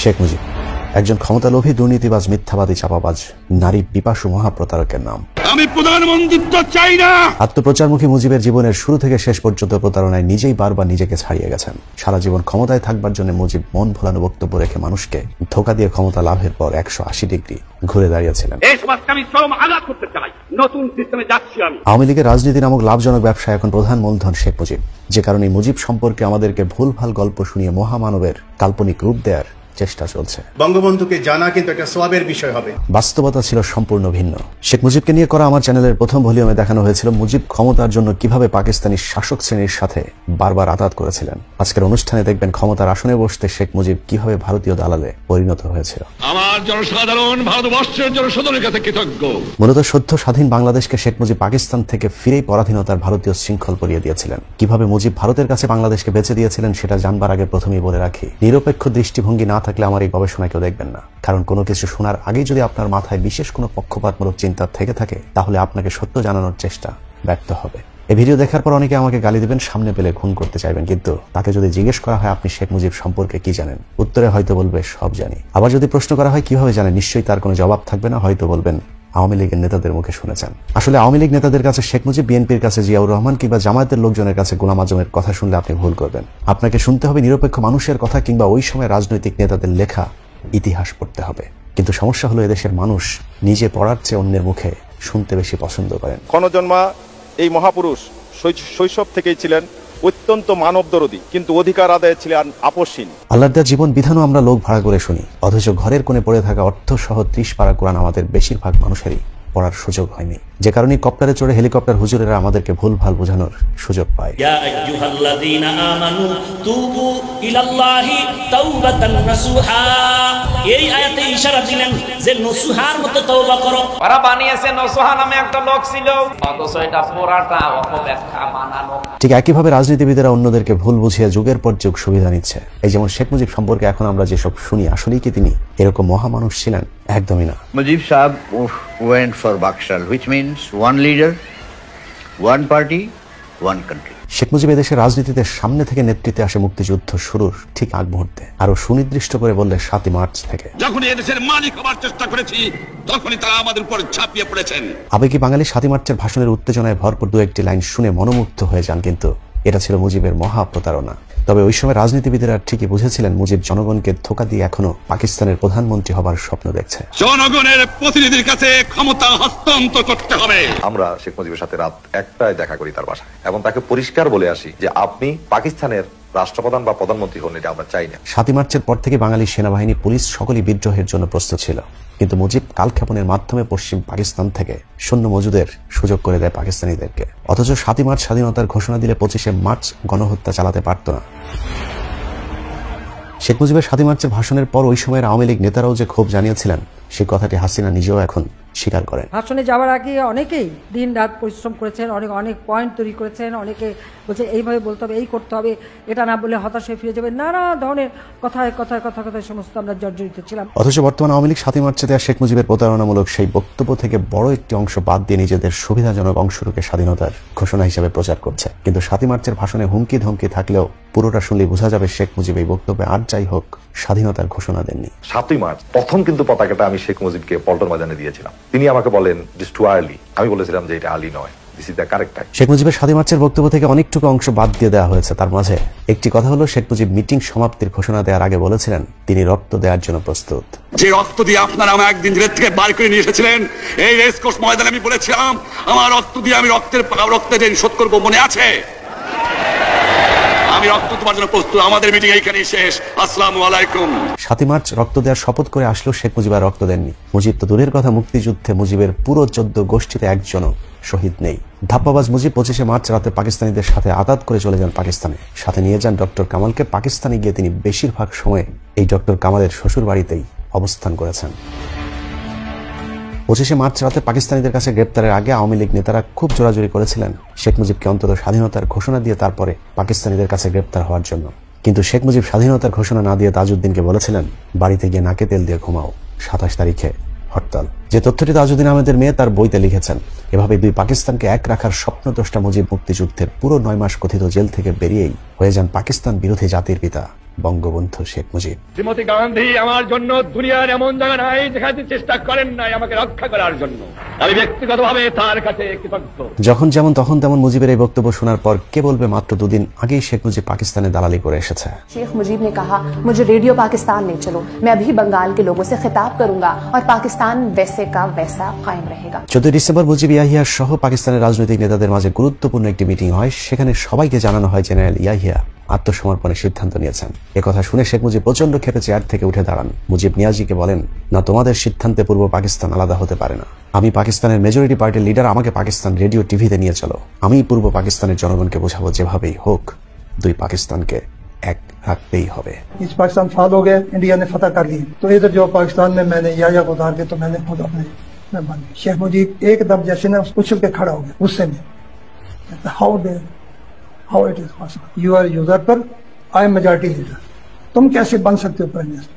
শেখ মুজিব একজন ক্ষমতালোভী, দুর্নীতিবাজ, মিথ্যাবাদী, চাপাবাজ, নারী পিপাসু মহাপ্রতারকের নাম। আমি প্রধানমন্ত্রিত্ব চাই না। আত্মপ্রচারমুখী মুজিবের জীবনের শুরু থেকে শেষ পর্যন্ত প্রতারণায় নিজেই বারবার নিজেকে ছাড়িয়ে গেছেন। সারা জীবন ক্ষমতায় থাকবার জন্য মুজিব মন ভোলানো বক্তব্য রেখে মানুষকে ধোঁকা দিয়ে ক্ষমতা লাভের পর 180 ডিগ্রি ঘুরে দাঁড়িয়েছিলেন। আওয়ামী লীগের রাজনীতি নামক লাভজনক ব্যবসায় এখন প্রধান মূলধন শেখ মুজিব, যে কারণে মুজিব সম্পর্কে আমাদেরকে ভুলভাল গল্প শুনিয়ে মহামানবের কাল্পনিক রূপ দেয়ার চেষ্টা চলছে। বঙ্গবন্ধুকে জানা কিন্তু একটা সওয়াবের বিষয় হবে। বাস্তবতা ছিল সম্পূর্ণ ভিন্ন। শেখ মুজিবকে নিয়ে করা আমার চ্যানেলের প্রথম ভলিউমে দেখানো হয়েছিল মুজিব ক্ষমতার জন্য কিভাবে পাকিস্তানি শাসক শ্রেণীর সাথে বারবার আঘাত করেছিলেন। আজকের অনুষ্ঠানে দেখবেন ক্ষমতার আসনে বসতে শেখ মুজিব কিভাবে ভারতীয় দালালে পরিণত হয়েছিল। আমার জনসাধারণ ভারতবর্ষের জনসাধারণের কাছে কৃতজ্ঞ। মূলত সদ্য স্বাধীন বাংলাদেশকে শেখ মুজিব পাকিস্তান থেকে ফিরেই পরাধীনতার ভারতীয় শৃঙ্খল পরিয়ে দিয়েছিলেন। কিভাবে মুজিব ভারতের কাছে বাংলাদেশকে বেঁচে দিয়েছিলেন সেটা জানবার আগে প্রথমেই বলে রাখি, নিরপেক্ষ দৃষ্টিভঙ্গি না থাকলে আমার এই গবেষণা কেউ দেখবেন না। কারণ কোনো কিছু শোনার আগেই যদি আপনার মাথায় বিশেষ কোনো পক্ষপাতমূলক চিন্তা থেকে থাকে, তাহলে আপনাকে সত্য জানানোর চেষ্টা ব্যর্থ হবে। এই ভিডিও দেখার পর অনেকে আমাকে গালি দিবেন, সামনে পেলে খুন করতে চাইবেন, কিন্তু তাকে যদি জিজ্ঞেস করা হয় আপনি শেখ মুজিব সম্পর্কে কি জানেন, উত্তরে হয়তো বলবে সব জানি। আবার যদি প্রশ্ন করা হয় কিভাবে জানেন, নিশ্চয়ই তার কোনো জবাব থাকবে না, হয়তো বলবেন আওয়ামী লীগের নেতাদের মুখে শুনেছেন। আসলে আওয়ামী লীগ নেতাদের কাছে শেখ মুজিব, বিএনপির কাছে জিয়াউর রহমান কিংবা জামায়াতের লোকজনের কাছে গোলাম আজমের কথা শুনলে আপনি ভুল করবেন। আপনাকে শুনতে হবে নিরপেক্ষ মানুষের কথা কিংবা ওই সময় রাজনৈতিক নেতাদের লেখা ইতিহাস পড়তে হবে। কিন্তু সমস্যা হলো এদেশের মানুষ নিজে পড়ার চেয়ে অন্যের মুখে শুনতে বেশি পছন্দ করেন। ক্ষণজন্মা এই মহাপুরুষ শৈশব থেকেই ছিলেন অত্যন্ত মানবদরদী, কিন্তু অধিকার আদায়ে ছিলেন আপসহীন। আল্লাহর দেওয়া জীবন বিধানও আমরা লোক ভাড়া করে শুনি, অথচ ঘরের কোণে পড়ে থাকা অর্থ সহ 30 পারা কোরআন আমাদের বেশিরভাগ মানুষেরই পড়ার সুযোগ হয়নি, যে কারণে কপ্টারে চড়ে হেলিকপ্টার হুজুরেরা আমাদেরকে ভুলভাল বোঝানোর সুযোগ পায়। ইয়া আইয়ুহাল্লাযীনা আমানু তুবু ইলাল্লাহি তাওবাতান নাসুহা। এই আয়াতে ইশারা দিলেন যে নসুহার মতো তওবা করো। ওরা বানিয়েছে নসুহা নামে একটা লোক ছিল, অথচ এটা পুরাটা অপব্যাখ্যা বানানো। ঠিক একইভাবে রাজনীতিবিদেরা অন্যদেরকে ভুল বুঝিয়ে যুগের পর যুগ সুবিধা নিচ্ছে। এই যেমন শেখ মুজিব সম্পর্কে এখন আমরা যেসব শুনি, আসলেই কি তিনি এরকম মহামানুষ ছিলেন? একদমই না। Mujib Saab went for Bakshal, which means one leader, one party, one country. Sheikh Mujib এদেশের রাজনীতিতে সামনে থেকে নেতৃত্বে আসে মুক্তিযুদ্ধ শুরুর ঠিক আগ মুহূর্তে, আরো সুনির্দিষ্ট করে বললে 7ই মার্চ থেকে। যখন এদেশের মালিক হবার চেষ্টা করেছি, তখনই তারা আমাদের উপর ঝাঁপিয়ে পড়েছেন। আবেগী বাঙালি 7ই মার্চের ভাষণের উত্তেজনায় ভরপুর দু একটি লাইন শুনে মনোমুগ্ধ হয়ে যান, কিন্তু এটা ছিল মুজিবের মহা প্রতারণা। তবে ওই সময় রাজনীতিবিদেরা ঠিকই বুঝেছিলেন মুজিব জনগণকে ধোঁকা দিয়ে এখনো পাকিস্তানের প্রধানমন্ত্রী হবার স্বপ্ন দেখছে। জনগণের প্রতিনিধির কাছে ক্ষমতা হস্তান্তর করতে হবে। আমরা শেখ মুজিবের সাথে রাত 1টায় দেখা করি তার বাসায়, এবং তাকে পরিষ্কার বলে আসি যে আপনি পাকিস্তানের রাষ্ট্রপ্রধান বা প্রধানমন্ত্রী হন, এটা আমরা চাই না। 7ই মার্চের পর থেকে বাঙালি সেনাবাহিনী, পুলিশ সকলেই বিদ্রোহের জন্য প্রস্তুত ছিল, কিন্তু মুজিব কালক্ষেপণের মাধ্যমে পশ্চিম পাকিস্তান থেকে সৈন্য মজুদের সুযোগ করে দেয় পাকিস্তানিদেরকে। অথচ 7ই মার্চ স্বাধীনতার ঘোষণা দিলে 25শে মার্চ গণহত্যা চালাতে পারত না। শেখ মুজিবের 7ই মার্চের ভাষণের পর ওই সময়ের আওয়ামী লীগ নেতারাও যে ক্ষোভ জানিয়েছিলেন, সেই কথাটি হাসিনা নিজেও এখন স্বীকার করেন। ভাষণে যাওয়ার আগে অনেকেই দিন রাত পরিশ্রম করেছেন, অনেক পয়েন্ট তৈরি করেছেন, অনেকে বলছে এইভাবে বলতে হবে, এই করতে হবে, এটা না বলে হতাশ হয়ে ফিরে যাবে, নানা ধরনের কথায় সমস্ত আমরা জর্জরিত ছিলাম। অথচ বর্তমান আওয়ামী লীগ 7ই মার্চে দেওয়া শেখ মুজিবের প্রতারণামূলক সেই বক্তব্য থেকে বড় একটি অংশ বাদ দিয়ে নিজেদের সুবিধাজনক অংশটুকে স্বাধীনতার ঘোষণা হিসেবে প্রচার করছে। কিন্তু 7ই মার্চের ভাষণে হুমকি ধমকি থাকলেও পুরোটা শুনলেই বোঝা যাবে শেখ মুজিব এই বক্তব্যে আর যাই হোক স্বাধীনতার ঘোষণা দেননি। 7ই মার্চ প্রথম কিন্তু পতাকাটা আমি শেখ মুজিবকে পল্টন ময়দানে দিয়েছিলাম। তিনি আমাকে বলেন দিস টু আর্লি। আমি বলেছিলাম যে এটা আর্লি নয়, this is the correct time. Sheikh মুজিবের 7ই মার্চের বক্তব্য থেকে অনেকটুকু অংশ বাদ দিয়ে দেওয়া হয়েছে। তার মাঝে একটি কথা হলো, শেখ মুজিব মিটিং সমাপ্তির ঘোষণা দেওয়ার আগে বলেছিলেন তিনি রক্ত দেওয়ার জন্য প্রস্তুত। যে রক্ত দিয়ে আপনারা আমার একদিন জেল থেকে বার করে নিয়ে এসেছিলেন, এই রেসকোর্স ময়দানে আমি বলেছিলাম আমার রক্ত দিয়ে আমি রক্তের ঋণ শোধ করবো, মনে আছে? আমি রক্ত তোমার জন্য প্রস্তুত। আমাদের মিটিং এইখানেই শেষ। আসসালামু আলাইকুম। 7ই মার্চ রক্ত দেওয়ার শপথ করে আসলো শেখ মুজিব আর রক্ত দেননি। মুজিব তো দূরের কথা, মুক্তিযুদ্ধে মুজিবের পুরো 14 গোষ্ঠীতে একজনও শহীদ নেই। ধাপ্পাবাজ মুজিব 25শে মার্চ রাতে পাকিস্তানিদের সাথে আঘাত করে চলে যান পাকিস্তানে। সাথে নিয়ে যান ডক্টর কামালকে। পাকিস্তানে গিয়ে তিনি বেশিরভাগ সময় এই ডক্টর কামালের শ্বশুর বাড়িতেই অবস্থান করেছেন। 25শে মার্চ রাতে পাকিস্তানিদের কাছে গ্রেপ্তারের আগে আওয়ামী লীগ নেতারা খুব জোরাজুরি করেছিলেন শেখ মুজিবকে অন্তত স্বাধীনতার ঘোষণা দিয়ে তারপরে পাকিস্তানিদের কাছে গ্রেপ্তার হওয়ার জন্য। কিন্তু শেখ মুজিব স্বাধীনতার ঘোষণা না দিয়ে তাজউদ্দিনকে বলেছিলেন বাড়িতে গিয়ে নাকে তেল দিয়ে ঘুমাও, 27 তারিখে হরতাল। যে তথ্যটি তাজউদ্দিন আহমেদের মেয়ে তার বইতে লিখেছেন। এভাবে দুই পাকিস্তানকে এক রাখার স্বপ্নদ্রষ্টা মুজিব মুক্তিযুদ্ধের পুরো 9 মাস কথিত জেল থেকে বেরিয়েই হয়ে যান পাকিস্তান বিরোধী জাতির পিতা। বঙ্গবন্ধু শেখ মুজিব। শ্রীমতী গান্ধী আমার জন্য দুনিয়ার এমন জায়গা নাই যেখানে চেষ্টা করেন নাই আমাকে রক্ষা করার জন্য। আমি ব্যক্তিগতভাবে তার কাছে কৃতজ্ঞ। যখন যেমন তখন তেমন মুজিবের এই বক্তব্য শোনার পর কে বলবে মাত্র দুদিন আগেই শেখ মুজিব পাকিস্তানে দালালি করে এসেছে। शेख मुजीब ने कहा मुझे रेडियो पाकिस्तान ले चलो, मैं अभी बंगाल के लोगों से खिताब करूंगा और पाकिस्तान वैसे का वैसा कायम रहेगा। 14 ডিসেম্বর মুজিব ইয়াহিয়া সহ পাকিস্তানের রাজনৈতিক নেতাদের মাঝে গুরুত্বপূর্ণ একটি মিটিং হয়। সেখানে সবাইকে জানানো হয় জেনারেল ইয়াহিয়া আত্মসমর্পণের সিদ্ধান্ত নিয়েছেন। একথা শুনে শেখ মুজিব প্রচন্ড ক্ষেপে চেয়ার থেকে উঠে দাঁড়ান। মুজিব নিয়াজিকে বলেন, না, তোমাদের সিদ্ধান্তে পূর্ব পাকিস্তান আলাদা হতে পারে না। আমি পাকিস্তানের মেজরিটি পার্টির লিডার, আমাকে পাকিস্তান রেডিও টিভিতে নিয়ে চলো। আমি পূর্ব পাকিস্তানের জনগণকে বোঝাবো যেভাবেই হোক দুই পাকিস্তানকে এক रखते হবে। इस पाकिस्तान साल हो गए, इंडिया ने फतह कर ली, तो इधर जो पाकिस्तान में मैंने याया को उतार के तो मैंने खुद अपने शेख मुजीब एकदम जैसे ना उछल के खड़ा हो गया गुस्से में। How it is possible, you are user, I am majority leader, तुम कैसे बन सकते हो प्राइम मिनिस्टर,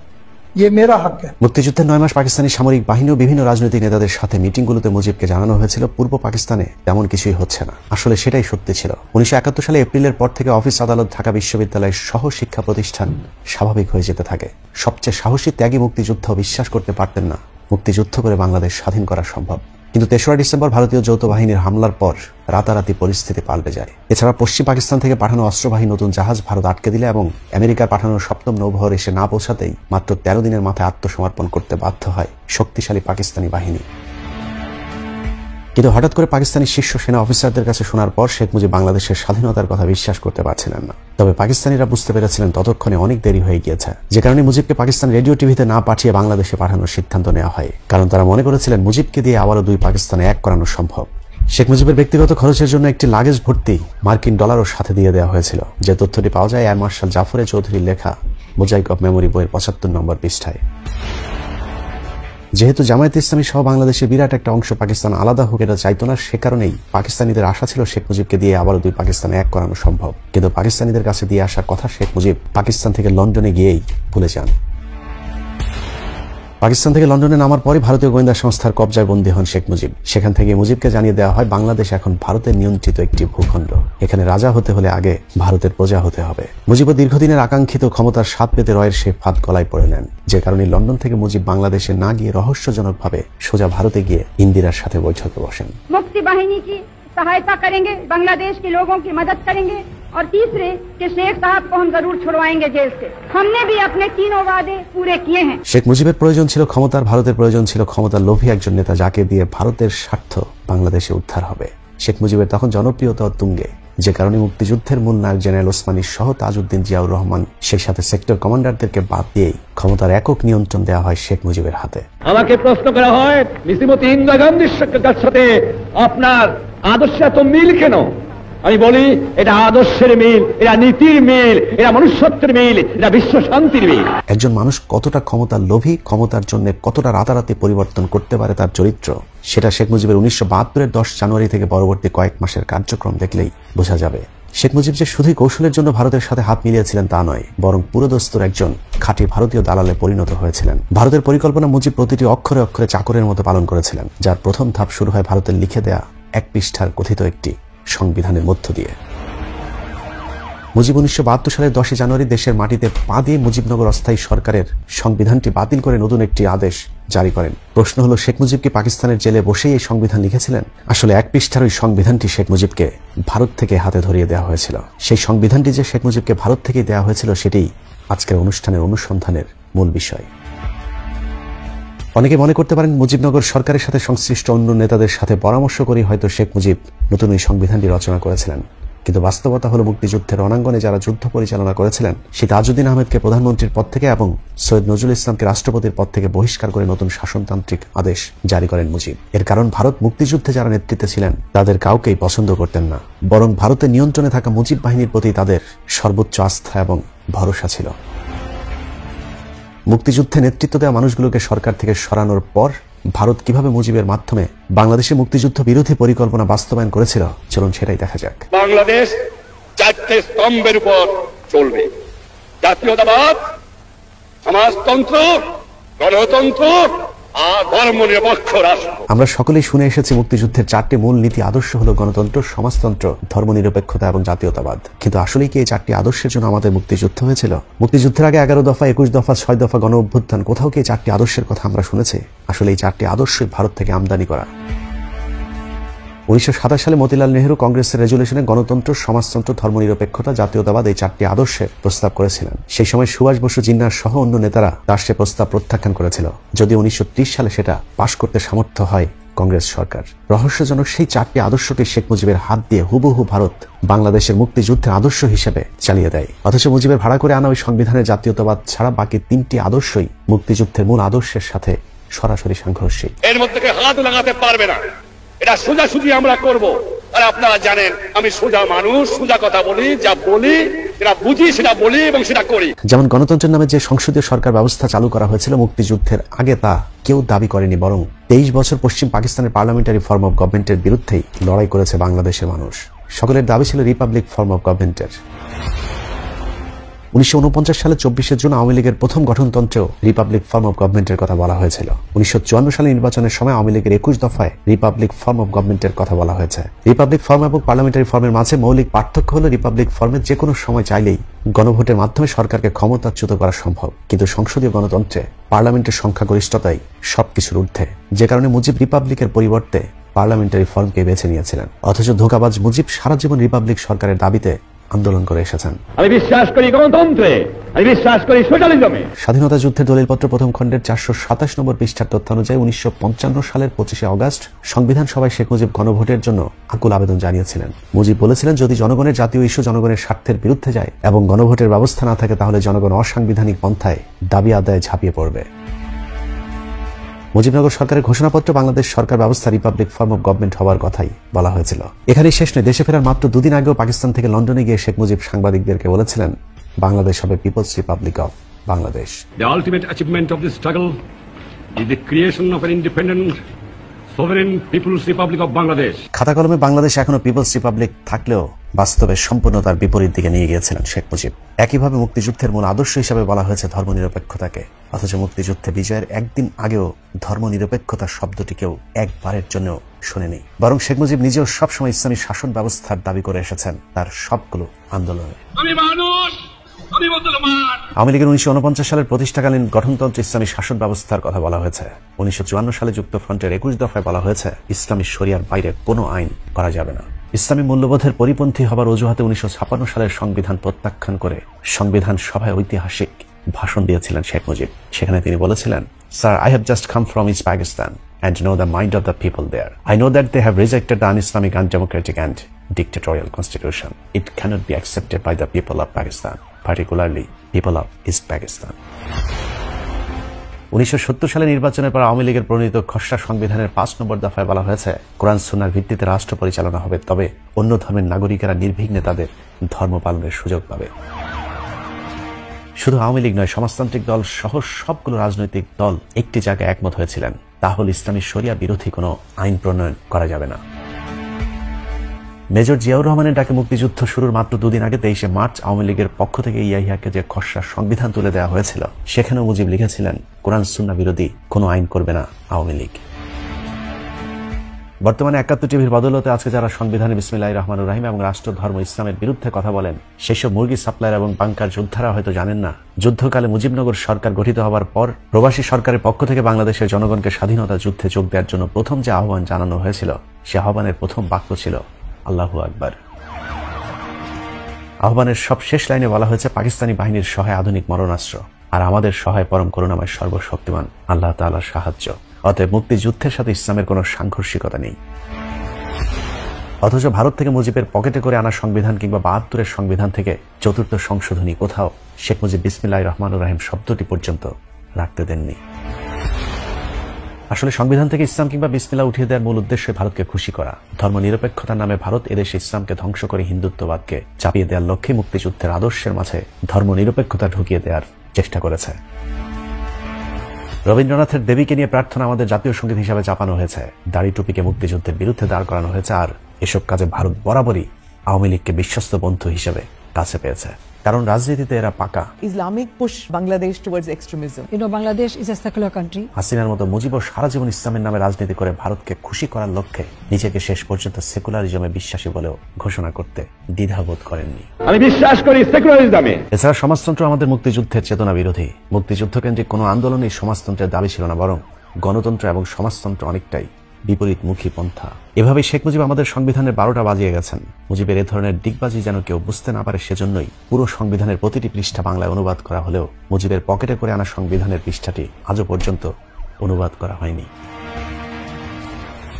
ये मेरा हक है। মুক্তিযুদ্ধের 9 মাস পাকিস্তানি সামরিক বাহিনী ও বিভিন্ন রাজনৈতিক নেতাদের সাথে মিটিংগুলোতে মুজিবকে জানানো হয়েছিল পূর্ব পাকিস্তানে তেমন কিছুই হচ্ছে না। আসলে সেটাই সত্যি ছিল। 1971 সালে এপ্রিলের পর থেকে অফিস আদালত, ঢাকা বিশ্ববিদ্যালয় সহ শিক্ষা প্রতিষ্ঠান স্বাভাবিক হয়ে যেতে থাকে। সবচেয়ে সাহসী ত্যাগী মুক্তিযুদ্ধ বিশ্বাস করতে পারতেন না মুক্তিযুদ্ধ করে বাংলাদেশ স্বাধীন করা সম্ভব। কিন্তু 3রা ডিসেম্বর ভারতীয় যৌথ বাহিনীর হামলার পর রাতারাতি পরিস্থিতি পাল্টে যায়। এছাড়া পশ্চিম পাকিস্তান থেকে পাঠানো অস্ত্রবাহী নতুন জাহাজ ভারত আটকে দিলে এবং আমেরিকার পাঠানো 7ম নৌবহর এসে না পৌঁছাতেই মাত্র 13 দিনের মাথায় আত্মসমর্পণ করতে বাধ্য হয় শক্তিশালী পাকিস্তানি বাহিনী। কিন্তু হঠাৎ করে পাকিস্তানি শীর্ষ সেনা অফিসারদের কাছে শোনার পর শেখ মুজিব বাংলাদেশের স্বাধীনতার কথা বিশ্বাস করতে পারছিলেন না। তবে পাকিস্তানিরা বুঝতে পেরেছিলেন ততক্ষণে অনেক দেরি হয়ে গিয়েছে, যে কারণে মুজিবকে পাকিস্তান রেডিও টিভিতে না পাঠিয়ে বাংলাদেশে পাঠানোর সিদ্ধান্ত নেওয়া হয়। কারণ তারা মনে করেছিলেন মুজিবকে দিয়ে আবারও দুই পাকিস্তানে এক করানো সম্ভব। শেখ মুজিবের ব্যক্তিগত খরচের জন্য একটি লাগেজ ভর্তি মার্কিন ডলারও সাথে দিয়ে দেওয়া হয়েছিল, যে তথ্যটি পাওয়া যায় এয়ার মার্শাল জাফরে চৌধুরীর লেখা মোজাইক অফ মেমোরি বইয়ের 75 নম্বর পৃষ্ঠায়। যেহেতু জামায়াতে ইসলামী সহ বাংলাদেশের বিরাট একটা অংশ পাকিস্তান আলাদা হোক এটা চাইতো না, সে কারণেই পাকিস্তানিদের আশা ছিল শেখ মুজিবকে দিয়ে আবারও দুই পাকিস্তানে এক করানো সম্ভব। কিন্তু পাকিস্তানিদের কাছে দিয়ে আসার কথা শেখ মুজিব পাকিস্তান থেকে লন্ডনে গিয়েই ভুলে যান। পাকিস্তান থেকে লন্ডনে নামার পরই ভারতীয় গোয়েন্দা সংস্থার কবজায় বন্দী হন শেখ মুজিব। সেখান থেকে মুজিবকে জানিয়ে দেওয়া হয় বাংলাদেশ এখন ভারতের নিয়ন্ত্রিত একটি ভূখণ্ড, এখানে রাজা হতে হলে আগে ভারতের প্রজা হতে হবে। মুজিব দীর্ঘদিনের আকাঙ্ক্ষিত ক্ষমতার স্বাদ পেতে রয়ের সে ফাঁদ গলায় পড়ে নেন, যে কারণে লন্ডন থেকে মুজিব বাংলাদেশে না গিয়ে রহস্যজনকভাবে সোজা ভারতে গিয়ে ইন্দিরার সাথে বৈঠকে বসেন। मुक्ति बाहिनी की सहायता करेंगे, बांग्लादेश के लोगों की मदद करेंगे और तीसरे कि शेख साहब को हम जरूर छुड़वाएंगे जेल से। हमने भी अपने तीनों वादे पूरे किए हैं। শেখ মুজিবের প্রয়োজন ছিল ক্ষমতার, ভারতের প্রয়োজন ছিল ক্ষমতার লোভী একজন নেতা যাকে দিয়ে ভারতের স্বার্থ বাংলাদেশে উদ্ধার হবে। শেখ মুজিবের তখন জনপ্রিয়তা তুঙ্গে, যে কারণে মুক্তিযুদ্ধের মূল নায়ক জেনারেল ওসমানী সহ তাজউদ্দিন জিয়াউর রহমান সেই সাথে সেক্টর কমান্ডারদেরকে বাদ দিয়েই ক্ষমতার একক নিয়ন্ত্রণ দেওয়া হয় শেখ মুজিবের হাতে। আমাকে প্রশ্ন করা হয় শ্রীমতী ইন্দিরা গান্ধীর সাথে আপনার আদর্শ এত মিল কেন? আমি বলি এটা আদর্শের মিল, এটা নীতির মিল, এটা মনুষ্যত্বের মিল, এটা বিশ্ব শান্তির মিল। একজন মানুষ কতটা ক্ষমতার লোভী, ক্ষমতার জন্য কতটা রাতারাতি পরিবর্তন করতে পারে তার চরিত্র, সেটা শেখ মুজিবের 1972-এর 10 জানুয়ারি থেকে পরবর্তী কয়েক মাসের কার্যক্রম দেখলেই বোঝা যাবে। শেখ মুজিব যে শুধুই কৌশলের জন্য ভারতের সাথে হাত মিলিয়েছিলেন তা নয়, বরং পুরোদস্তুর একজন খাঁটি ভারতীয় দালালে পরিণত হয়েছিলেন। ভারতের পরিকল্পনা মুজিব প্রতিটি অক্ষরে অক্ষরে চাকরের মতো পালন করেছিলেন, যার প্রথম ধাপ শুরু হয় ভারতের লিখে দেয়া 1 পৃষ্ঠার কথিত একটি সংবিধানের মধ্য দিয়ে। মুজিব 1972 সালের 10 জানুয়ারি দেশের মাটিতে পা দিয়ে মুজিবনগর অস্থায়ী সরকারের সংবিধানটি বাতিল করে নতুন একটি আদেশ জারি করেন। প্রশ্ন হলো, শেখ মুজিব কি পাকিস্তানের জেলে বসেই এই সংবিধান লিখেছিলেন? আসলে 1 পৃষ্ঠার ওই সংবিধানটি শেখ মুজিবকে ভারত থেকে হাতে ধরিয়ে দেওয়া হয়েছিল। সেই সংবিধানটি যে শেখ মুজিবকে ভারত থেকেই দেওয়া হয়েছিল সেটি আজকের অনুষ্ঠানের অনুসন্ধানের মূল বিষয়। অনেকে মনে করতে পারেন মুজিবনগর সরকারের সাথে সংশ্লিষ্ট অন্য নেতাদের সাথে পরামর্শ করে হয়তো শেখ মুজিব নতুন ওই সংবিধানটি রচনা করেছিলেন। কিন্তু বাস্তবতা হলো মুক্তিযুদ্ধের রণাঙ্গনে যারা যুদ্ধ পরিচালনা করেছিলেন সেই তাজউদ্দিন আহমেদকে প্রধানমন্ত্রীর পদ থেকে এবং সৈয়দ নজরুল ইসলামকে রাষ্ট্রপতির পদ থেকে বহিষ্কার করে নতুন শাসনতান্ত্রিক আদেশ জারি করেন মুজিব। এর কারণ ভারত মুক্তিযুদ্ধে যারা নেতৃত্বে ছিলেন তাদের কাউকেই পছন্দ করতেন না, বরং ভারতের নিয়ন্ত্রণে থাকা মুজিব বাহিনীর প্রতি তাদের সর্বোচ্চ আস্থা এবং ভরসা ছিল। মুক্তিযুদ্ধে নেতৃত্ব দেওয়া মানুষগুলোকে সরকার থেকে সরানোর পর ভারত কিভাবে মুজিবের মাধ্যমে বাংলাদেশে মুক্তিযুদ্ধ বিরোধী পরিকল্পনা বাস্তবায়ন করেছিল, চলুন সেটাই দেখা যাক। বাংলাদেশ 4টে স্তম্ভের উপর চলবে: জাতীয়তাবাদ, সমাজতন্ত্র, গণতন্ত্র ধর্মনিরপেক্ষ রাষ্ট্র। আমরা সকলেই শুনে এসেছি মুক্তিযুদ্ধের 4টি মূল নীতি আদর্শ হলো গণতন্ত্র, সমাজতন্ত্র, ধর্মনিরপেক্ষতা এবং জাতীয়তাবাদ। কিন্তু আসলেই কি এই 4টি আদর্শের জন্য আমাদের মুক্তিযুদ্ধ হয়েছিল? মুক্তিযুদ্ধের আগে 11 দফা, 21 দফা, 6 দফা গণ অভ্যুত্থান, কোথাও কি এই 4টি আদর্শের কথা আমরা শুনেছি? আসলে এই 4টি আদর্শই ভারত থেকে আমদানি করা। 1927 সালে মতিলাল নেহরু কংগ্রেসের রেজুলেশনে গণতন্ত্র, সমাজতন্ত্র, ধর্মনিরপেক্ষতা, জাতীয়তাবাদ এই 4টি আদর্শের প্রস্তাব করেছিলেন। সেই সময় সুভাষ বসু জিন্নাহ সহ অন্য নেতারা তার সে প্রস্তাব প্রত্যাখ্যান করেছিল, যদিও 1930 সালে সেটা পাশ করতে সামর্থ্য হয় কংগ্রেস সরকার। রহস্যজনক সেই 4টি আদর্শকে শেখ মুজিবের হাত দিয়ে হুবহু ভারত বাংলাদেশের মুক্তিযুদ্ধের আদর্শ হিসেবে চালিয়ে দেয়। অথচ মুজিবের ভাড়া করে আনা ওই সংবিধানের জাতীয়তাবাদ ছাড়া বাকি 3টি আদর্শই মুক্তিযুদ্ধের মূল আদর্শের সাথে সরাসরি সাংঘর্ষিক। এর মধ্যে হাত লাগাতে পারবে না, এটা সোজাসুজি আমরা করব। আর আপনারা জানেন আমি সোজা মানুষ, সোজা কথা বলি, যা বলি যেটা বুঝি সেটা বলি এবং সেটা করি। যেমন গণতন্ত্রের নামে যে সংসদীয় সরকার ব্যবস্থা চালু করা হয়েছিল মুক্তিযুদ্ধের আগে, তা কেউ দাবি করেনি, বরং 23 বছর পশ্চিম পাকিস্তানের পার্লামেন্টারি ফর্ম অব গভর্নমেন্টের বিরুদ্ধেই লড়াই করেছে বাংলাদেশের মানুষ। সকলের দাবি ছিল রিপাবলিক ফর্ম অব গভর্নমেন্টের। 1949 সালে 24শে জুন আওয়ামী লীগের প্রথম গঠনতন্ত্রেও রিপাবলিক ফর্ম অব গভর্নমেন্টের কথা বলা হয়েছিল। 1954 সালে নির্বাচনের সময় আওয়ামী লীগের 21 দফায় রিপাবলিক ফর্ম অব গভর্নমেন্টের কথা বলা হয়েছে। রিপাবলিক ফর্ম এবং পার্লামেন্টারি ফর্মের মাঝে মৌলিক পার্থক্য হলো রিপাবলিক ফর্মে যে কোনো সময় চাইলেই গণভোটের মাধ্যমে সরকারকে ক্ষমতাচ্যুত করা সম্ভব, কিন্তু সংসদীয় গণতন্ত্রে পার্লামেন্টের সংখ্যাগরিষ্ঠতাই সবকিছুর ঊর্ধ্বে, যে কারণে মুজিব রিপাবলিকের পরিবর্তে পার্লামেন্টারি ফর্মকে বেছে নিয়েছিলেন। অথচ ধোঁকাবাজ মুজিব সারা জীবন রিপাবলিক সরকারের দাবিতে আন্দোলন করে এসেছেন। আমি বিশ্বাস করি গণতন্ত্রে, আমি বিশ্বাস করি সোশ্যালিজমে। স্বাধীনতা যুদ্ধের দলিলপত্র প্রথম খণ্ডের 427 নম্বর পৃষ্ঠার তথ্য অনুযায়ী 1955 সালের 25শে অগাস্ট সংবিধান সভায় শেখ মুজিব গণভোটের জন্য আকুল আবেদন জানিয়েছিলেন। মুজিব বলেছিলেন, যদি জনগণের জাতীয় ইস্যু জনগণের স্বার্থের বিরুদ্ধে যায় এবং গণভোটের ব্যবস্থা না থাকে, তাহলে জনগণ অসাংবিধানিক পন্থায় দাবি আদায়ে ঝাঁপিয়ে পড়বে। মুজিবনগর সরকারের ঘোষণাপত্র বাংলাদেশ সরকার ব্যবস্থা রিপাবলিক ফর্ম অব গভর্নমেন্ট হওয়ার কথাই বলা হয়েছিল। এখানেই শেষ নয়, দেশে ফেরার মাত্র 2 দিন আগেও পাকিস্তান থেকে লন্ডনে গিয়ে শেখ মুজিব সাংবাদিকদেরকে বলেছিলেন, বাংলাদেশ হবে People's Republic of Bangladesh. The ultimate achievement of this struggle is the creation of an independent sovereign people's republic of Bangladesh. খাতা কলমে বাংলাদেশ এখনো পিপলস রিপাবলিক থাকলেও বাস্তবে সম্পূর্ণ তার বিপরীত দিকে নিয়ে গিয়েছিলেন শেখ মুজিব। একইভাবে মুক্তিযুদ্ধের মূল আদর্শ হিসেবে বলা হয়েছে ধর্মনিরপেক্ষতাকে, অথচ মুক্তিযুদ্ধে বিজয়ের একদিন আগেও ধর্মনিরপেক্ষতা শব্দটি কেউ একবারের জন্য শোনেনি, বরং শেখ মুজিব নিজেও সবসময় ইসলামী শাসন ব্যবস্থার দাবি করে এসেছেন তার সবগুলো আন্দোলনে। আওয়ামী লীগের 1949 সালের প্রতিষ্ঠাকালীন গঠনতন্ত্র ইসলামী শাসন ব্যবস্থার কথা বলা হয়েছে। 1954 সালে যুক্তফ্রন্টের 21 দফায় বলা হয়েছে, ইসলামী শরিয়ার বাইরে কোনো আইন করা যাবে না। ইসলামী মূল্যবোধের পরিপন্থী হবার অজুহাতে 1956 সালের সংবিধান প্রত্যাখ্যান করে সংবিধান সভায় ঐতিহাসিক ভাষণ দিয়েছিলেন শেখ মুজিব। সেখানে তিনি বলেছিলেন, sir, I have just come from East Pakistan and know the mind of the people there. I know that they have rejected the un-Islamic, undemocratic and dictatorial constitution. It cannot be accepted by the people of Pakistan, particularly people of East Pakistan. 1970 সালে নির্বাচনের পর আওয়ামী লীগের প্রণীত খসড়া সংবিধানের 5 নম্বর দফায় বলা হয়েছে, কোরআন সুন্নাহর ভিত্তিতে রাষ্ট্র পরিচালনা হবে, তবে অন্য ধর্মের নাগরিকেরা নির্বিঘ্নে তাদের ধর্ম পালনের সুযোগ পাবে। শুধু আওয়ামী লীগ নয়, সমাজতান্ত্রিক দল সহ সবগুলো রাজনৈতিক দল একটি জায়গায় একমত হয়েছিলেন, তা হল ইসলামী শরিয়া বিরোধী কোনো আইন প্রণয়ন করা যাবে না। মেজর জিয়াউর রহমানের ডাকে মুক্তিযুদ্ধ শুরুর মাত্র 2 দিন আগে 23শে মার্চ আওয়ামী লীগের পক্ষ থেকে ইয়াহিয়াকে যে খসড়া সংবিধান তুলে দেওয়া হয়েছিল, সেখানেও মুজিব লিখেছিলেন, কোরআন সুন্নাহ বিরোধী কোনো আইন করবে না আওয়ামী লীগ। বর্তমানে 71 টিভির বদৌলতে আজকে যারা সংবিধানে বিসমিল্লাহির রহমানির রহিম এবং রাষ্ট্র ধর্ম ইসলামের বিরুদ্ধে কথা বলেন, সেসব মুরগি সাপ্লায়ার এবং বাংকার যোদ্ধারা হয়তো জানেন না, যুদ্ধকালে মুজিবনগর সরকার গঠিত হওয়ার পর প্রবাসী সরকারের পক্ষ থেকে বাংলাদেশের জনগণকে স্বাধীনতা যুদ্ধে যোগ দেওয়ার জন্য প্রথম যে আহ্বান জানানো হয়েছিল, সে আহ্বানের প্রথম বাক্য ছিল আল্লাহু আকবার। আহ্বানের সব শেষ লাইনে বলা হয়েছে, পাকিস্তানি বাহিনীর সহায় আধুনিক মরণাস্ত্র, আর আমাদের সহায় পরম করুণাময় সর্বশক্তিমান আল্লাহ তাআলার সাহায্য। অতএব মুক্তিযুদ্ধের সাথে ইসলামের কোনো সাংঘর্ষিকতা নেই। অথচ ভারত থেকে মুজিবের পকেটে করে আনা সংবিধান কিংবা 72-এর সংবিধান থেকে 4র্থ সংশোধনী কোথাও শেখ মুজিব বিসমিল্লাহির রহমানির রহিম শব্দটি পর্যন্ত রাখতে দেননি। আসলে সংবিধান থেকে ইসলাম কিংবা বিসমিল্লাহ উঠিয়ে দেওয়ার মূল উদ্দেশ্য ভারতকে খুশি করা। ধর্মনিরপেক্ষতার নামে ভারত এদেশে ইসলামকে ধ্বংস করে হিন্দুত্ববাদকে চাপিয়ে দেওয়ার লক্ষ্যে মুক্তিযুদ্ধের আদর্শের মাঝে ধর্মনিরপেক্ষতা ঢুকিয়ে দেওয়ার চেষ্টা করেছে। রবীন্দ্রনাথের দেবীকে নিয়ে প্রার্থনা আমাদের জাতীয় সঙ্গীত হিসাবে চাপানো হয়েছে, দাড়ি টুপিকে মুক্তিযুদ্ধের বিরুদ্ধে দাঁড় করানো হয়েছে, আর এসব কাজে ভারত বরাবরই আওয়ামী লীগকে বিশ্বস্ত বন্ধু হিসেবে কাছে পেয়েছে, কারণ রাজনীতিতে এরা পাকা। Islamic push Bangladesh towards extremism. Bangladesh is a secular country. হাসিনার মতো মুজিবও সারা জীবন ইসলামের নামে রাজনীতি করে ভারতকে খুশি করার লক্ষ্যে নিজেকে শেষ পর্যন্ত সেকুলারিজমে বিশ্বাসী বলেও ঘোষণা করতে দ্বিধাবোধ করেননি। আমি বিশ্বাস করি সেকুলারিজমে। এছাড়া সমাজতন্ত্র আমাদের মুক্তিযুদ্ধের চেতনা বিরোধী। মুক্তিযুদ্ধ কেন্দ্রিক কোনো আন্দোলনই সমাজতন্ত্রের দাবি ছিল না, বরং গণতন্ত্র এবং সমাজতন্ত্র অনেকটাই বিপরীতমুখী পন্থা। এভাবে শেখ মুজিব আমাদের সংবিধানের 12টা বাজিয়ে গেছেন। মুজিবের এ ধরনের ডিগবাজি যেন কেউ বুঝতে না পারে, সেজন্যই পুরো সংবিধানের প্রতিটি পৃষ্ঠা বাংলায় অনুবাদ করা হলেও মুজিবের পকেটে করে আনা সংবিধানের পৃষ্ঠাটি আজও পর্যন্ত অনুবাদ করা হয়নি।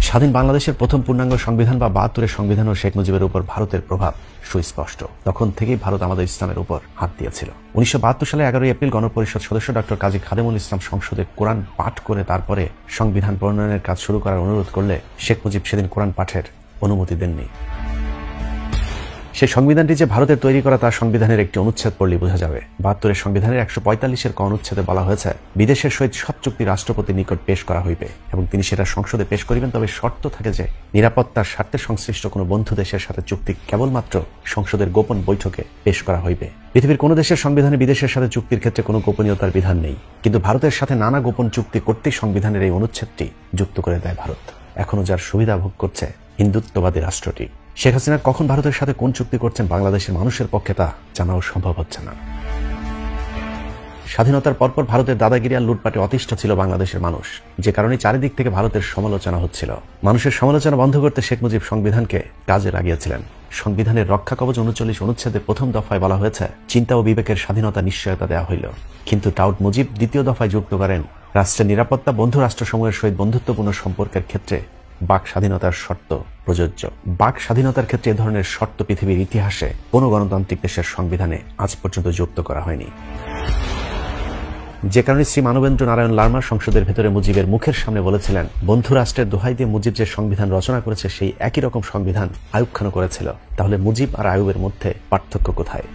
স্বাধীন বাংলাদেশের প্রথম পূর্ণাঙ্গ সংবিধান বা 72-এর সংবিধান ও শেখ মুজিবের উপর ভারতের প্রভাব সুস্পষ্ট। তখন থেকেই ভারত আমাদের ইসলামের উপর হাত দিয়েছিল। 1972 সালে 11 এপ্রিল গণপরিষদ সদস্য ডক্টর কাজী খাদেমুল ইসলাম সংসদে কোরআন পাঠ করে তারপরে সংবিধান প্রণয়নের কাজ শুরু করার অনুরোধ করলে শেখ মুজিব সেদিন কোরআন পাঠের অনুমতি দেননি। সেই সংবিধানটি যে ভারতের তৈরি করা তার সংবিধানের একটি অনুচ্ছেদ পড়লেই বোঝা যাবে। 72-এর সংবিধানের 145-এর ক অনুচ্ছেদে বলা হয়েছে, বিদেশের সহিত সব চুক্তি রাষ্ট্রপতির নিকট পেশ করা হইবে এবং তিনি সেটা সংসদে পেশ করিবেন, তবে শর্ত থাকে যে নিরাপত্তার স্বার্থে সংশ্লিষ্ট কোনো বন্ধু দেশের সাথে চুক্তি কেবলমাত্র সংসদের গোপন বৈঠকে পেশ করা হইবে। পৃথিবীর কোনো দেশের সংবিধানে বিদেশের সাথে চুক্তির ক্ষেত্রে কোনো গোপনীয়তার বিধান নেই, কিন্তু ভারতের সাথে নানা গোপন চুক্তি করতেই সংবিধানের এই অনুচ্ছেদটি যুক্ত করে দেয় ভারত। এখনো যার সুবিধা ভোগ করছে হিন্দুত্ববাদী রাষ্ট্রটি। শেখ হাসিনা কখন ভারতের সাথে কোন চুক্তি করছেন বাংলাদেশের মানুষের পক্ষে তা জানাও সম্ভব হচ্ছে না। স্বাধীনতার পরপর ভারতের দাদাগিরি আর লুটপাটে অতিষ্ঠ ছিল বাংলাদেশের মানুষ, যে কারণে চারিদিক থেকে ভারতের সমালোচনা হচ্ছিল। মানুষের সমালোচনা বন্ধ করতে শেখ মুজিব সংবিধানকে কাজে লাগিয়েছিলেন। সংবিধানের রক্ষা কবচ 39 অনুচ্ছেদের প্রথম দফায় বলা হয়েছে, চিন্তা ও বিবেকের স্বাধীনতা নিশ্চয়তা দেওয়া হইল। কিন্তু টাউট মুজিব দ্বিতীয় দফায় যুক্ত করেন, রাষ্ট্রের নিরাপত্তা বন্ধু রাষ্ট্রসমূহের সহিত বন্ধুত্বপূর্ণ সম্পর্কের ক্ষেত্রে বাক স্বাধীনতার শর্ত প্রযোজ্য। বাক স্বাধীনতার ক্ষেত্রে এ ধরনের শর্ত পৃথিবীর ইতিহাসে কোনো গণতান্ত্রিক দেশের সংবিধানে আজ পর্যন্ত যুক্ত করা হয়নি। যে কারণে শ্রী মানবেন্দ্র নারায়ণ লারমা সংসদের ভেতরে মুজিবের মুখের সামনে বলেছিলেন, বন্ধু রাষ্ট্রের দোহাই দিয়ে মুজিব যে সংবিধান রচনা করেছে সেই একই রকম সংবিধান আইয়ুব খানও করেছিল, তাহলে মুজিব আর আইয়ুবের মধ্যে পার্থক্য কোথায়?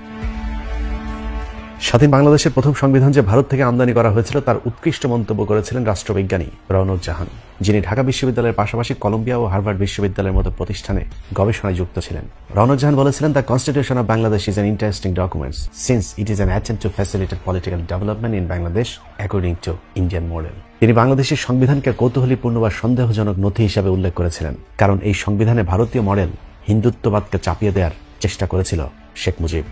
স্বাধীন বাংলাদেশের প্রথম সংবিধান যে ভারত থেকে আমদানি করা হয়েছিল তার উৎকৃষ্ট মন্তব্য করেছিলেন রাষ্ট্রবিজ্ঞানী রওনক জাহান, যিনি ঢাকা বিশ্ববিদ্যালয়ের পাশাপাশি কলম্বিয়া ও হার্ভার্ড বিশ্ববিদ্যালয়ের মতো প্রতিষ্ঠানে গবেষণায় যুক্ত ছিলেন। রওনক জাহান বলেছিলেন, the constitution of Bangladesh is an interesting document since it is an attempt two facilitate political development in Bangladesh according to Indian model. তিনি বাংলাদেশের সংবিধানকে কৌতূহলীপূর্ণ বা সন্দেহজনক নথি হিসাবে উল্লেখ করেছিলেন, কারণ এই সংবিধানে ভারতীয় মডেল হিন্দুত্ববাদকে চাপিয়ে দেওয়ার চেষ্টা করেছিল শেখ মুজিব।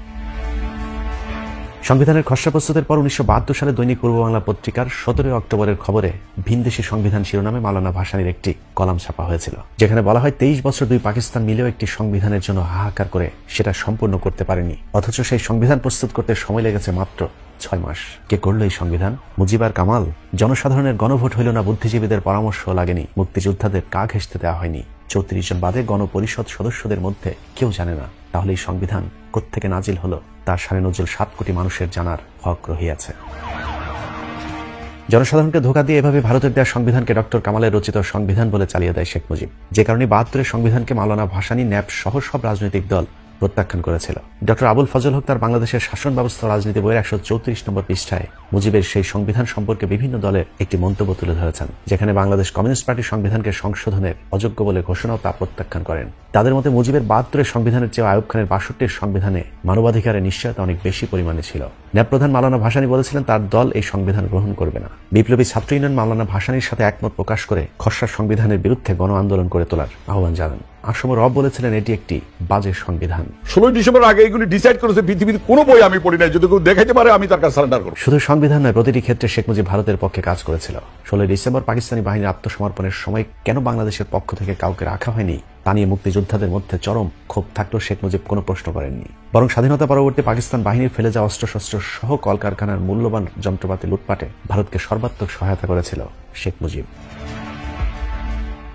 সংবিধানের খসড়া প্রস্তুতের পর 1972 সালে দৈনিক পূর্ব বাংলা পত্রিকার 17 অক্টোবরের খবরে ভিনদেশী সংবিধান শিরোনামে মাওলানা ভাসানীর একটি কলাম ছাপা হয়েছিল, যেখানে বলা হয় 23 বছর দুই পাকিস্তান মিলেও একটি সংবিধানের জন্য হাহাকার করে সেটা সম্পূর্ণ করতে পারেনি, অথচ সেই সংবিধান প্রস্তুত করতে সময় লেগেছে মাত্র 6 মাস। কে করলো এই সংবিধান? মুজিব আর কামাল? জনসাধারণের গণভোট হইল না, বুদ্ধিজীবীদের পরামর্শ লাগেনি, মুক্তিযোদ্ধাদের কা ঘেঁষতে দেওয়া হয়নি, 34 জন বাদে গণপরিষদ সদস্যদের মধ্যে কেউ জানে না, তাহলে এই সংবিধান কোত্থেকে নাজিল হলো তার সাড়ে নজল 7 কোটি মানুষের জানার হক রহিয়াছে। জনসাধারণকে ধোঁকা দিয়ে এভাবে ভারতের দেওয়া সংবিধানকে ডক্টর কামালের রচিত সংবিধান বলে চালিয়ে দেয় শেখ মুজিব, যে কারণে 72-এর সংবিধানকে মাওলানা ভাসানী, ন্যাপ সহ সব রাজনৈতিক দল প্রত্যাখ্যান করেছিল। ডক্টর আবুল ফজল হক তার বাংলাদেশের শাসন ব্যবস্থা রাজনীতি বইয়ের 134 নম্বর পৃষ্ঠায় মুজিবের সেই সংবিধান সম্পর্কে বিভিন্ন দলের একটি মন্তব্য তুলে ধরেছেন, যেখানে বাংলাদেশ কমিউনিস্ট পার্টির সংবিধানকে সংশোধনের অযোগ্য বলে ঘোষণাও তা প্রত্যাখ্যান করেন। তাদের মতে মুজিবের 72-এর সংবিধানের চেয়ে আইয়ুব খানের 62-এর সংবিধানে মানবাধিকারের নিশ্চয়তা অনেক বেশি পরিমাণে ছিল। ন্যাপ প্রধান মাওলানা ভাসানী বলেছিলেন তার দল এই সংবিধান গ্রহণ করবে না। বিপ্লবী ছাত্র ইউনিয়ন মাওলানা ভাসানীর সাথে একমত প্রকাশ করে খসড়া সংবিধানের বিরুদ্ধে গণ আন্দোলন করে তোলার আহ্বান জানান। আসম রব বলেছিলেন এটি একটি বাজে সংবিধান। 16 ডিসেম্বর আগে এগুলি ডিসাইড করেছে, পৃথিবীর কোনো বই আমি পড়ি নাই, যদি কেউ দেখাইতে পারে আমি তার কাছে সারেন্ডার করব। শুধু সংবিধান নয়, প্রতিটি ক্ষেত্রে শেখ মুজিব ভারতের পক্ষে কাজ করেছিল। 16 ডিসেম্বর পাকিস্তানি বাহিনীর আত্মসমর্পণের সময় কেন বাংলাদেশের পক্ষ থেকে কাউকে রাখা হয়নি তা নিয়ে মুক্তিযোদ্ধাদের মধ্যে চরম ক্ষোভ থাকলেও শেখ মুজিব কোনো প্রশ্ন করেননি, বরং স্বাধীনতা পরবর্তী পাকিস্তান বাহিনীর ফেলে যাওয়া অস্ত্রশস্ত্র সহ কলকারখানার মূল্যবান যন্ত্রপাতি লুটপাটে ভারতকে সর্বাত্মক সহায়তা করেছিল শেখ মুজিব।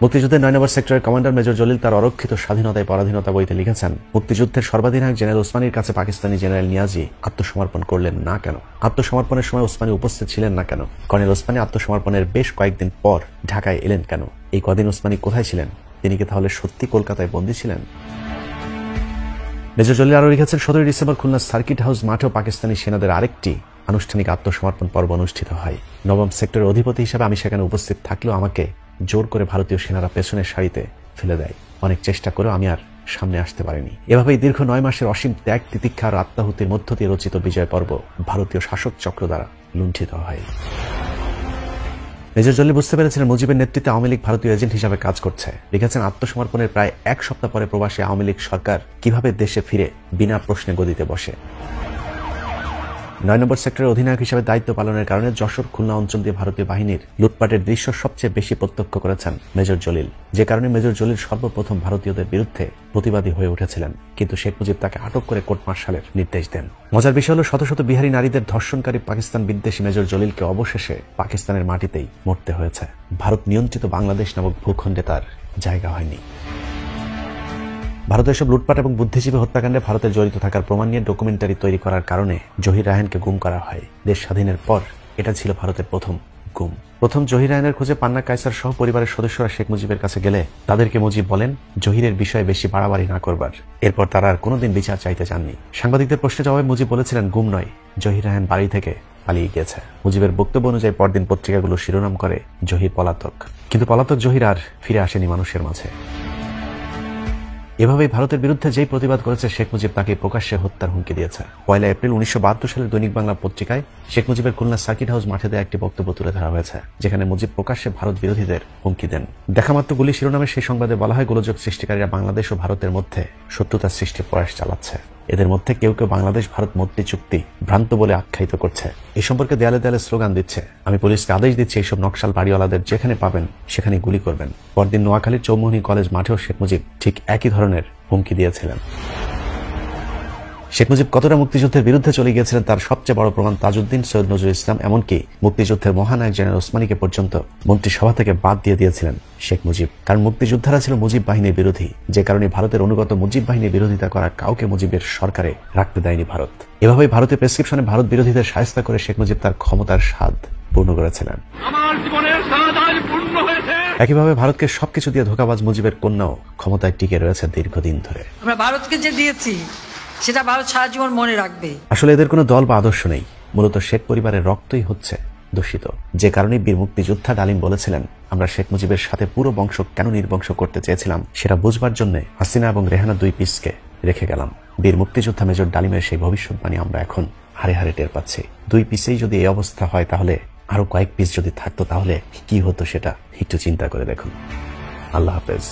মুক্তিযুদ্ধের 9 নম্বর সেক্টরের কমান্ডার মেজর জলিল তার অরক্ষিত স্বাধীনতায় পরাধীনতা বইতে লিখেছেন, মুক্তিযুদ্ধের সর্বাধিনায়ক জেনারেল ওসমানীর কাছে পাকিস্তানি জেনারেল নিয়াজি আত্মসমর্পণ করলেন না কেন? আত্মসমর্পণের সময় ওসমানী উপস্থিত ছিলেন না কেন? কর্নেল ওসমানী আত্মসমর্পণের বেশ কয়েকদিন পর ঢাকায় এলেন কেন? এই কদিন ওসমানী কোথায় ছিলেন? তিনি কি তাহলে সত্যি কলকাতায় বন্দী ছিলেন? মেজর জলিল আরও লিখেছেন, 17 ডিসেম্বর খুলনা সার্কিট হাউস মাঠেও পাকিস্তানি সেনাদের আরেকটি আনুষ্ঠানিক আত্মসমর্পণ পর্ব অনুষ্ঠিত হয়। 9 সেক্টরের অধিপতি হিসেবে আমি সেখানে উপস্থিত থাকলেও আমাকে জোর করে ভারতীয় সেনারা পেছনের সারিতে ফেলে দেয়। অনেক চেষ্টা করেও আমি আর সামনে আসতে পারেনি। এভাবেই দীর্ঘ 9 মাসের অসীম ত্যাগ, তিতিক্ষা আর আত্মাহুতির মধ্য দিয়ে রচিত বিজয় পর্ব ভারতীয় শাসক চক্র দ্বারা লুণ্ঠিত হয়। মেজর জলিল বুঝতে পেরেছিলেন মুজিবের নেতৃত্বে আওয়ামী লীগ ভারতীয় এজেন্ট হিসাবে কাজ করছে। লিখেছেন, আত্মসমর্পণের প্রায় 1 সপ্তাহ পরে প্রবাসী আওয়ামী লীগ সরকার কিভাবে দেশে ফিরে বিনা প্রশ্নে গদিতে বসে। 9 নম্বর সেক্টরের অধিনায়ক হিসেবে দায়িত্ব পালনের কারণে যশোর, খুলনা অঞ্চল দিয়ে ভারতীয় বাহিনীর লুটপাটের দৃশ্য সবচেয়ে বেশি প্রত্যক্ষ করেছেন মেজর জলিল, যে কারণে মেজর জলিল সর্বপ্রথম ভারতীয়দের বিরুদ্ধে প্রতিবাদী হয়ে উঠেছিলেন। কিন্তু শেখ মুজিব তাকে আটক করে কোর্ট মার্শালের নির্দেশ দেন। মজার বিষয় হল, শত শত বিহারী নারীদের ধর্ষণকারী পাকিস্তান বিদ্বেষী মেজর জলিলকে অবশেষে পাকিস্তানের মাটিতেই মরতে হয়েছে। ভারত নিয়ন্ত্রিত বাংলাদেশ নামক ভূখণ্ডে তার জায়গা হয়নি। ভারতের সব লুটপাট এবং বুদ্ধিজীবী হত্যাকাণ্ডে ভারতের জড়িত থাকার প্রমাণ নিয়ে ডকুমেন্টারি তৈরি করার কারণে জহির রায়হানকে গুম করা হয়। দেশ স্বাধীনের পর এটা ছিল ভারতের প্রথম গুম। প্রথম জহির রায়হানের খোঁজে পান্না কায়সার সহ পরিবারের সদস্যরা শেখ মুজিবের কাছে গেলে তাদেরকে মুজিব বলেন জহিরের বিষয়ে বেশি বাড়াবাড়ি না করবার। এরপর তারা আর কোনোদিন বিচার চাইতে চাননি। সাংবাদিকদের প্রশ্নের জবাবে মুজিব বলেছিলেন, গুম নয়, জহির রায়হান বাড়ি থেকে পালিয়ে গিয়েছে। মুজিবের বক্তব্য অনুযায়ী পরদিন পত্রিকাগুলো শিরোনাম করে জহির পলাতক। কিন্তু পলাতক জহির আর ফিরে আসেনি মানুষের মাঝে। এভাবেই ভারতের বিরুদ্ধে যেই প্রতিবাদ করেছে শেখ মুজিব তাকে প্রকাশ্যে হত্যার হুমকি দিয়েছে। 1 এপ্রিল 1972 সালের দৈনিক বাংলা পত্রিকায় শেখ মুজিবের খুলনা সার্কিট হাউস মাঠে দেওয়া একটি বক্তব্য তুলে ধরা হয়েছে, যেখানে মুজিব প্রকাশ্যে ভারত বিরোধীদের হুমকি দেন। দেখামাত্র গুলি শিরোনামে সেই সংবাদে বলা হয়, গোলযোগ সৃষ্টিকারীরা বাংলাদেশ ও ভারতের মধ্যে শত্রুতা সৃষ্টির প্রয়াস চালাচ্ছে। এদের মধ্যে কেউ কেউ বাংলাদেশ ভারত মৈত্রী চুক্তি ভ্রান্ত বলে আখ্যায়িত করছে। এ সম্পর্কে দেয়ালে দেয়ালে স্লোগান দিচ্ছে। আমি পুলিশকে আদেশ দিচ্ছি, এইসব নকশাল বাড়িওয়ালাদের যেখানে পাবেন সেখানে গুলি করবেন। পরদিন নোয়াখালীর চৌমুহনী কলেজ মাঠেও শেখ মুজিব ঠিক একই ধরনের হুমকি দিয়েছিলেন। শেখ মুজিব কতটা মুক্তিযুদ্ধের বিরুদ্ধে চলে গিয়েছিলেন তার সবচেয়ে বড় প্রমাণ তাজউদ্দিন, সৈয়দ নজরুল ইসলাম, এমনকি মুক্তিযুদ্ধের মহানায়ক জেনারেল ওসমানীকে পর্যন্ত মন্ত্রিসভা থেকে বাদ দিয়ে দিয়েছিলেন শেখ মুজিব। কারণ মুক্তিযোদ্ধারা ছিল মুজিব বাহিনীর বিরোধী, যে কারণে ভারতের অনুগত মুজিব বাহিনীর বিরোধিতা করা কাউকে মুজিবের সরকারে রাখতে দেয়নি ভারত। এভাবেই ভারতের প্রেসক্রিপশনে ভারত বিরোধীদের শায়েস্তা করে শেখ মুজিব তার ক্ষমতার স্বাদ পূর্ণ করেছিলেন। একইভাবে ভারতকে সবকিছু দিয়ে ধোঁকাবাজ মুজিবের কন্যাও ক্ষমতায় টিকে রয়েছে দীর্ঘদিন ধরে। আমরা ভারতকে যে দিয়েছি সেটা ভারত সারা জীবন মনে রাখবে। আসলে এদের কোনো দল বা আদর্শ নেই, মূলত শেখ পরিবারের রক্তই হচ্ছে দূষিত। যে কারণে বীর মুক্তিযোদ্ধা ডালিম বলেছিলেন, আমরা শেখ মুজিবের সাথে পুরো বংশ কেন নির্বংশ করতে চেয়েছিলাম সেটা বুঝবার জন্য হাসিনা এবং রেহানা 2 পিসকে রেখে গেলাম। বীর মুক্তিযোদ্ধা মেজর ডালিমের সেই ভবিষ্যৎবাণী আমরা এখন হারে হারে টের পাচ্ছি। 2 পিসেই যদি এই অবস্থা হয়, তাহলে আরো কয়েক পিস যদি থাকতো তাহলে কি হতো সেটা একটু চিন্তা করে দেখুন। আল্লাহ হাফেজ।